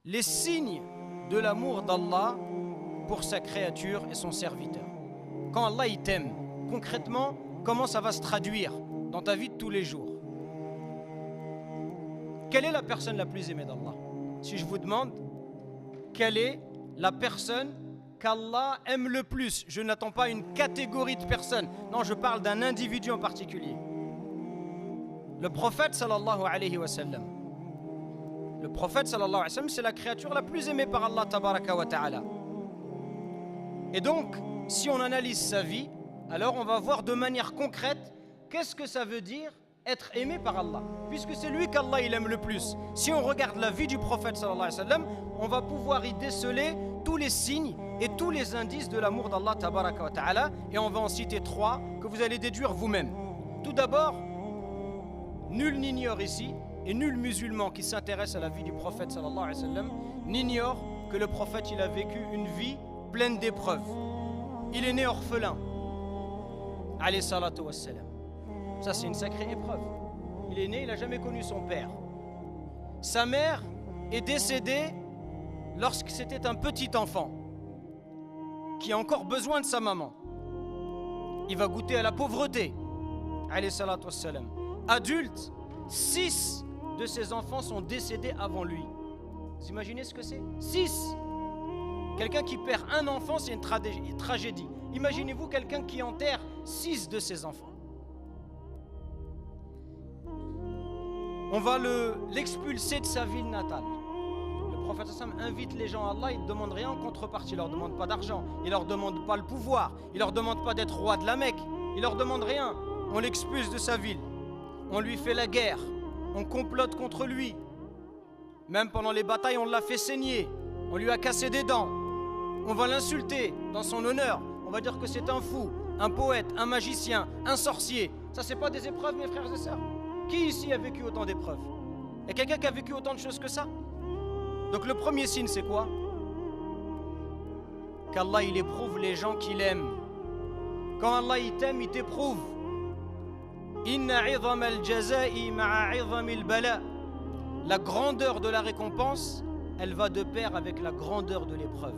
les signes de l'amour d'Allah pour sa créature et son serviteur. Quand Allah il t'aime, concrètement, comment ça va se traduire dans ta vie de tous les jours? Quelle est la personne la plus aimée d'Allah? Si je vous demande, quelle est la personne qu'Allah aime le plus? Je n'attends pas une catégorie de personnes. Non, je parle d'un individu en particulier. Le prophète sallallahu alayhi wa sallam. Le prophète sallallahu alayhi wa sallam, c'est la créature la plus aimée par Allah tabaraka wa ta'ala. Et donc, si on analyse sa vie, alors on va voir de manière concrète qu'est-ce que ça veut dire être aimé par Allah, puisque c'est lui qu'Allah il aime le plus. Si on regarde la vie du prophète sallallahu alayhi wa sallam, on va pouvoir y déceler tous les signes et tous les indices de l'amour d'Allah tabaraka wa ta'ala, et on va en citer 3 que vous allez déduire vous-même. Tout d'abord, nul n'ignore ici, et nul musulman qui s'intéresse à la vie du prophète sallallahu alayhi wa sallam n'ignore que le prophète il a vécu une vie pleine d'épreuves. Il est né orphelin, alayhi salatu wassalam. Ça c'est une sacrée épreuve. Il est né, il n'a jamais connu son père. Sa mère est décédée lorsque c'était un petit enfant qui a encore besoin de sa maman. Il va goûter à la pauvreté, alayhi salatu wassalam. Adulte, 6 de ses enfants sont décédés avant lui. Vous imaginez ce que c'est? 6. Quelqu'un qui perd un enfant, c'est une tragédie. Imaginez-vous quelqu'un qui enterre 6 de ses enfants. On va l'expulser de sa ville natale. Le prophète invite les gens à Allah, il ne demande rien en contrepartie, il ne leur demande pas d'argent, il ne leur demande pas le pouvoir, il ne leur demande pas d'être roi de la Mecque, il ne leur demande rien. On l'expulse de sa ville, on lui fait la guerre, on complote contre lui. Même pendant les batailles, on l'a fait saigner, on lui a cassé des dents, on va l'insulter dans son honneur, on va dire que c'est un fou, un poète, un magicien, un sorcier. Ça, c'est pas des épreuves, mes frères et sœurs? Qui ici a vécu autant d'épreuves? Il y a quelqu'un qui a vécu autant de choses que ça? Donc le premier signe, c'est quoi? Qu'Allah, il éprouve les gens qu'il aime. Quand Allah, il t'aime, il t'éprouve. Inna 'idham al-jaza'i ma'a 'idham al-bala. La grandeur de la récompense, elle va de pair avec la grandeur de l'épreuve.